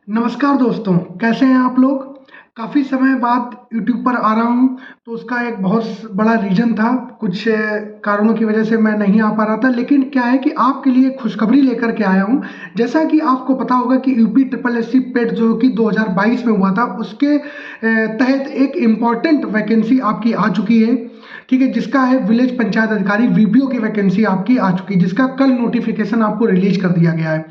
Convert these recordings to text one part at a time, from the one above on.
नमस्कार दोस्तों, कैसे हैं आप लोग? काफ़ी समय बाद यूट्यूब पर आ रहा हूँ, तो उसका एक बहुत बड़ा रीज़न था। कुछ कारणों की वजह से मैं नहीं आ पा रहा था, लेकिन क्या है कि आपके लिए खुशखबरी लेकर के आया हूँ। जैसा कि आपको पता होगा कि यूपी ट्रिपल एससी पेट जो कि 2022 में हुआ था, उसके तहत एक इम्पॉर्टेंट वैकेंसी आपकी आ चुकी है, ठीक है? जिसका है विलेज पंचायत अधिकारी वीपीओ की वैकेंसी आपकी आ चुकी है, जिसका कल नोटिफिकेशन आपको रिलीज कर दिया गया है।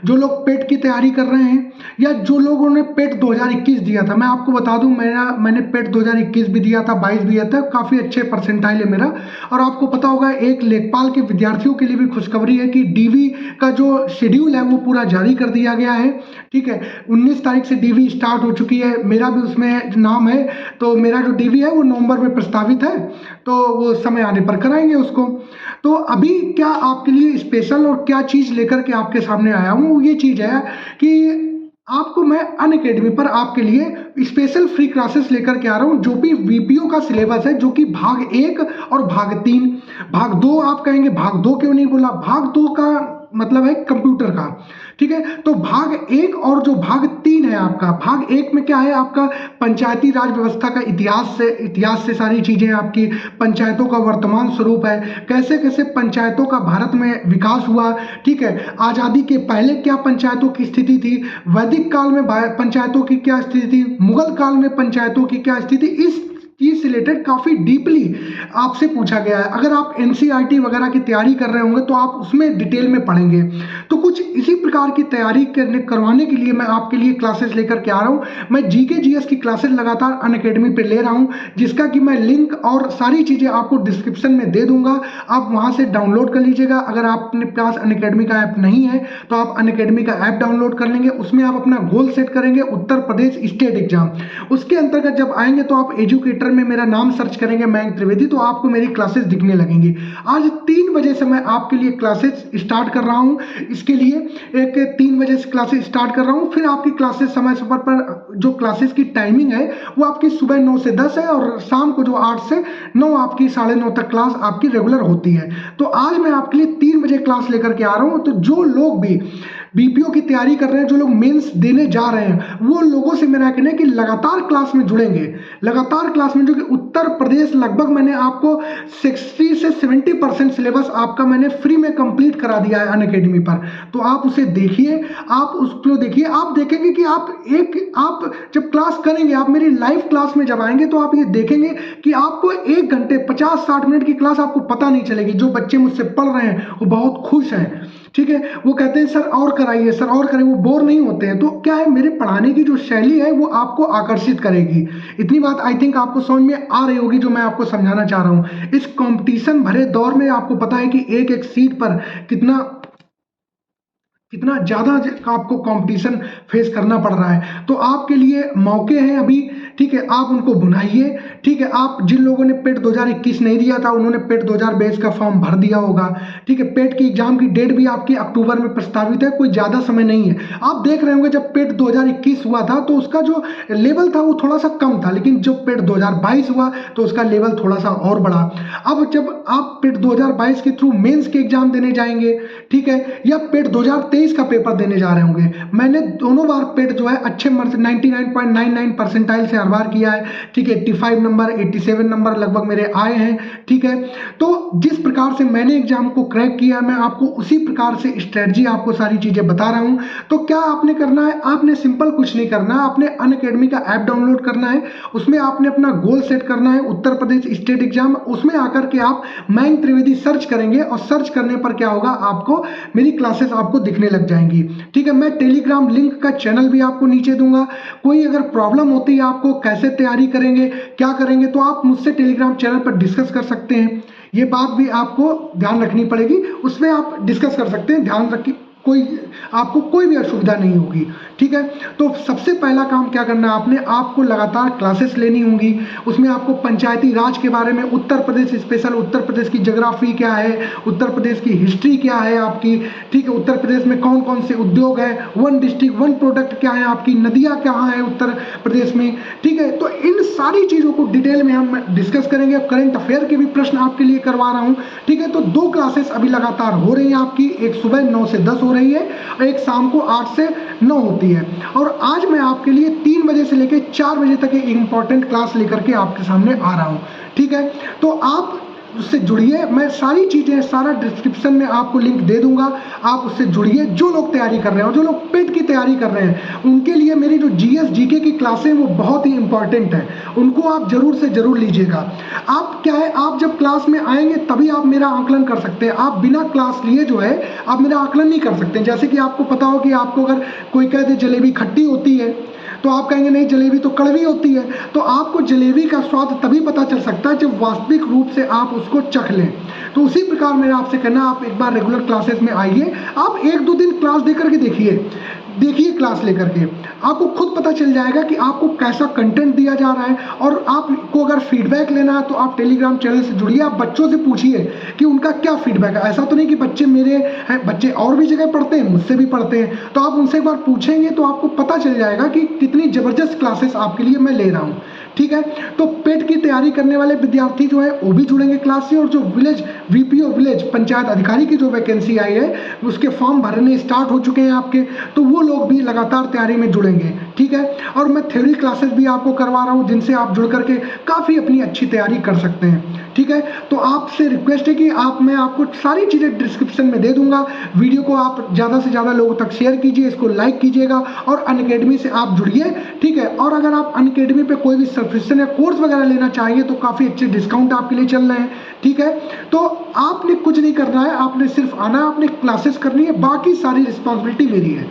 जो लोग पेट की तैयारी कर रहे हैं या जो लोगों ने पेट 2021 दिया था, मैं आपको बता दूं मैंने पेट 2021 भी दिया था, 22 भी दिया था, काफ़ी अच्छे परसेंटाइल है मेरा। और आपको पता होगा एक लेखपाल के विद्यार्थियों के लिए भी खुशखबरी है कि डीवी का जो शेड्यूल है वो पूरा जारी कर दिया गया है, ठीक है? 19 तारीख से डीवी स्टार्ट हो चुकी है, मेरा भी उसमें नाम है। तो मेरा जो डीवी है वो नवंबर में प्रस्तावित है, तो वो समय आने पर कराएंगे उसको। तो अभी क्या आपके लिए स्पेशल और क्या चीज़ लेकर के आपके सामने आया हूँ, ये चीज़ है कि आपको मैं अनअकैडमी पर आपके लिए स्पेशल फ्री क्लासेस लेकर के आ रहा हूँ, जो भी वीपीओ का सिलेबस है, जो कि भाग 1 और भाग 3, भाग 2 आप कहेंगे भाग 2 क्यों नहीं बोला? भाग 2 का मतलब है कंप्यूटर का, ठीक है? तो भाग 1 और जो भाग 3 है आपका, भाग 1 में क्या है आपका पंचायती राज व्यवस्था का इतिहास से सारी चीजें आपकी, पंचायतों का वर्तमान स्वरूप है, कैसे कैसे पंचायतों का भारत में विकास हुआ, ठीक है? आजादी के पहले क्या पंचायतों की स्थिति थी, वैदिक काल में पंचायतों की क्या स्थिति थी, मुगल काल में पंचायतों की क्या स्थिति, इस चीज से रिलेटेड काफी डीपली आपसे पूछा गया है। अगर आप एनसीईआरटी वगैरह की तैयारी कर रहे होंगे तो आप उसमें डिटेल में पढ़ेंगे। तो कुछ इसी प्रकार की तैयारी करवाने के लिए मैं आपके लिए क्लासेस लेकर के आ रहा हूँ। मैं जीके जीएस की क्लासेस लगातार अनअकैडमी पे ले रहा हूँ, जिसका कि मैं लिंक और सारी चीजें आपको डिस्क्रिप्शन में दे दूंगा, आप वहां से डाउनलोड कर लीजिएगा। अगर आपके पास अनअकैडमी का ऐप नहीं है तो आप अनअकैडमी का ऐप डाउनलोड कर लेंगे, उसमें आप अपना गोल सेट करेंगे उत्तर प्रदेश स्टेट एग्जाम। उसके अंतर्गत जब आएंगे तो आप एजुकेटर में मेरा नाम सर्च करेंगे मयंक त्रिवेदी, तो आपको मेरी क्लासेस दिखने लगेंगी। आज 3 बजे से मैं आपके लिए क्लासेस स्टार्ट कर रहा हूँ। इसके लिए एक 3 बजे से क्लासेस स्टार्ट कर रहा हूँ, फिर आपकी क्लासेस समय समय पर जो क्लासेस की टाइमिंग है वो आपकी सुबह 9 से 10 है और शाम को जो 8 से 9 आपकी 9:30 तक क्लास आपकी रेगुलर होती है। तो आज मैं आपके लिए 3 बजे क्लास लेकर के आ रहा हूँ। तो जो लोग भी बीपीओ की तैयारी कर रहे हैं, जो लोग मेंस देने जा रहे हैं, वो लोगों से मेरा कहना है कि लगातार क्लास में जुड़ेंगे, लगातार क्लास में, जो कि उत्तर प्रदेश लगभग मैंने आपको 60 से 70% सिलेबस आपका मैंने फ्री में कंप्लीट करा दिया है अनअकैडमी पर। तो आप उसे देखिए, आप उसको देखिए, आप देखेंगे कि आप जब क्लास करेंगे, आप मेरी लाइव क्लास में जब आएंगे तो आप ये देखेंगे कि आपको 1 घंटे 50-60 मिनट की क्लास आपको पता नहीं चलेगी। जो बच्चे मुझसे पढ़ रहे हैं वो बहुत खुश हैं, ठीक है? वो कहते हैं सर और कराइए, सर और कराइए, वो बोर नहीं होते हैं। तो क्या है, मेरे पढ़ाने की जो शैली है वो आपको आकर्षित करेगी। इतनी बात आई थिंक आपको समझ में आ रही होगी जो मैं आपको समझाना चाह रहा हूँ। इस कंपटीशन भरे दौर में आपको पता है कि एक एक सीट पर कितना कितना ज़्यादा आपको कंपटीशन फेस करना पड़ रहा है। तो आपके लिए मौके हैं अभी, ठीक है? आप उनको भुनाइए, ठीक है? आप जिन लोगों ने पेट 2021 नहीं दिया था, उन्होंने पेट 2022 का फॉर्म भर दिया होगा, ठीक है? पेट की एग्जाम की डेट भी आपकी अक्टूबर में प्रस्तावित है, कोई ज़्यादा समय नहीं है। आप देख रहे होंगे जब पेट 2021 हुआ था तो उसका जो लेवल था वो थोड़ा सा कम था, लेकिन जब पेट 2022 हुआ तो उसका लेवल थोड़ा सा और बढ़ा। अब जब आप पेट 2022 के थ्रू मेंस के एग्जाम देने जाएंगे, ठीक है, या पेट 2023 का पेपर देने जा रहे होंगे, मैंने दोनों बार पेट जो है अच्छे 99.99 परसेंटाइल से हर बार किया है, ठीक है? 85 नंबर 87 नंबर लगभग मेरे आए हैं, ठीक है? तो जिस प्रकार से मैंने एग्जाम को क्रैक किया, मैं आपको उसी प्रकार से स्ट्रेटजी आपको सारी चीजें बता रहा हूं। तो क्या आपने करना है? आपने सिंपल कुछ नहीं करना है, आपने अनअकैडमी का ऐप डाउनलोड करना है, उसमें आपने अपना गोल सेट करना है उत्तर प्रदेश स्टेट एग्जाम। उसमें आकर के आप मयंक त्रिवेदी सर्च करेंगे और सर्च करने पर क्या होगा, आपको मेरी क्लासेस आपको दिखने लग जाएंगी, ठीक है? मैं टेलीग्राम लिंक का चैनल भी आपको नीचे दूंगा। कोई अगर प्रॉब्लम होती है आपको कैसे तैयारी करेंगे, क्या करेंगे, तो आप मुझसे टेलीग्राम चैनल पर डिस्कस कर सकते हैं। ये बात भी आपको ध्यान रखनी पड़ेगी, उसमें आप डिस्कस कर सकते हैं, ध्यान रखिए, आपको कोई भी असुविधा नहीं होगी, ठीक है? तो सबसे पहला काम क्या करना है, आपको लगातार क्लासेस लेनी होंगी। उसमें आपको पंचायती राज के बारे में, उत्तर प्रदेश स्पेशल, उत्तर प्रदेश की ज्योग्राफी क्या है, उत्तर प्रदेश की हिस्ट्री क्या है आपकी, ठीक है? उत्तर प्रदेश में कौन कौन से उद्योग है, 1 डिस्ट्रिक्ट 1 प्रोडक्ट क्या है आपकी, नदियाँ कहाँ है उत्तर प्रदेश में, ठीक है? तो इन सारी चीज़ों को डिटेल में हम डिस्कस करेंगे। करंट अफेयर के भी प्रश्न आपके लिए करवा रहा हूँ, ठीक है? तो 2 क्लासेस अभी लगातार हो रही हैं आपकी, एक सुबह 9 से 10 हो हो रही है, एक शाम को 8 से 9 होती है। और आज मैं आपके लिए 3 बजे से लेकर 4 बजे तक एक इंपॉर्टेंट क्लास लेकर के आपके सामने आ रहा हूँ, ठीक है। तो आप उससे जुड़िए, मैं सारी चीज़ें, सारा डिस्क्रिप्शन में आपको लिंक दे दूंगा, आप उससे जुड़िए। जो लोग तैयारी कर रहे हैं और जो लोग पेट की तैयारी कर रहे हैं, उनके लिए मेरी जो जीएस जीके की क्लासें वो बहुत ही इंपॉर्टेंट है, उनको आप जरूर से जरूर लीजिएगा। आप क्या है, आप जब क्लास में आएंगे तभी आप मेरा आकलन कर सकते हैं। आप बिना क्लास लिए जो है आप मेरा आकलन नहीं कर सकते। जैसे कि आपको पता हो कि आपको अगर कोई कह दे जलेबी खट्टी होती है, तो आप कहेंगे नहीं जलेबी तो कड़वी होती है। तो आपको जलेबी का स्वाद तभी पता चल सकता है जब वास्तविक रूप से आप उसको चख लें। तो उसी प्रकार मेरा आपसे कहना, आप एक बार रेगुलर क्लासेस में आइए, आप 1-2 दिन क्लास देकर के देखिए क्लास लेकर के आपको खुद पता चल जाएगा कि आपको कैसा कंटेंट दिया जा रहा है। और आपको अगर फीडबैक लेना है तो आप टेलीग्राम चैनल से जुड़िए, आप बच्चों से पूछिए कि उनका क्या फीडबैक है। ऐसा तो नहीं कि बच्चे मेरे हैं, बच्चे और भी जगह पढ़ते हैं, मुझसे भी पढ़ते हैं, तो आप उनसे एक बार पूछेंगे तो आपको पता चल जाएगा कि कितनी ज़बरदस्त क्लासेस आपके लिए मैं ले रहा हूँ, ठीक है। तो पेट की तैयारी करने वाले विद्यार्थी जो है वो भी जुड़ेंगे क्लास से, और जो विलेज वीपीओ विलेज पंचायत अधिकारी की जो वैकेंसी आई है उसके फॉर्म भरने स्टार्ट हो चुके हैं आपके, तो वो लोग भी लगातार तैयारी में जुड़ेंगे, ठीक है। और मैं थ्योरी क्लासेस भी आपको करवा रहा हूँ जिनसे आप जुड़ करके काफ़ी अपनी अच्छी तैयारी कर सकते हैं, ठीक है। तो आपसे रिक्वेस्ट है कि मैं आपको सारी चीज़ें डिस्क्रिप्शन में दे दूंगा। वीडियो को आप ज़्यादा से ज़्यादा लोगों तक शेयर कीजिए, इसको लाइक कीजिएगा और अनअकैडमी से आप जुड़िए, ठीक है। और अगर आप अनअकैडमी पे कोई भी सब्सक्रिप्शन या कोर्स वगैरह लेना चाहिए तो काफ़ी अच्छे डिस्काउंट आपके लिए चल रहे हैं, ठीक है। तो आपने कुछ नहीं करना है, आपने सिर्फ आना है, आपने क्लासेस करनी है, बाकी सारी रिस्पॉन्सिबिलिटी मेरी है।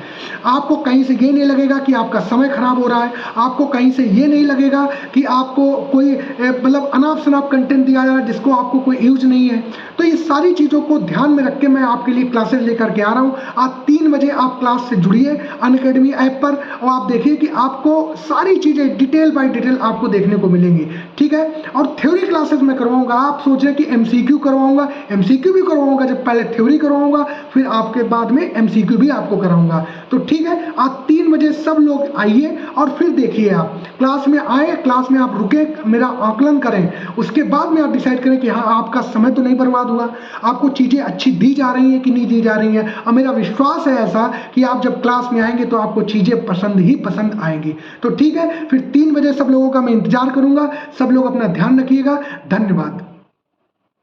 आपको कहीं से ये नहीं लगेगा कि आपका समय खराब हो रहा है, आपको कहीं से ये नहीं लगेगा कि आपको कोई मतलब अनाप शनाप कंटेंट दिया जा रहा है जिसको आपको कोई यूज नहीं है। तो ये सारी चीज़ों को ध्यान में रख के मैं आपके लिए क्लासेस लेकर के आ रहा हूँ। आज 3 बजे आप क्लास से जुड़िए अनअकैडमी ऐप पर, और आप देखिए कि आपको सारी चीज़ें डिटेल बाय डिटेल आपको देखने को मिलेंगी, ठीक है। और थ्योरी क्लासेस में करवाऊंगा, आप सोच रहे कि एमसीक्यू करवाऊंगा, एमसीक्यू भी करवाऊंगा, जब पहले थ्योरी करवाऊंगा फिर आपके बाद में एमसीक्यू भी आपको कराऊंगा। तो ठीक है, आज 3 बजे सब लोग आइए और फिर देखिए, आप क्लास में आए, क्लास में आप रुके, मेरा आकलन करें, उसके बाद में आप डिसाइड करें कि हाँ आपका समय तो नहीं बर्बाद हुआ, आपको चीज़ें अच्छी दी जा रही हैं कि नहीं दी जा रही हैं। और मेरा विश्वास है ऐसा कि आप जब क्लास में आएंगे तो आपको चीज़ें पसंद ही पसंद आएंगी। तो ठीक है, फिर 3 बजे सब लोगों का मैं इंतजार करूंगा। सब लोग अपना ध्यान रखिएगा। धन्यवाद।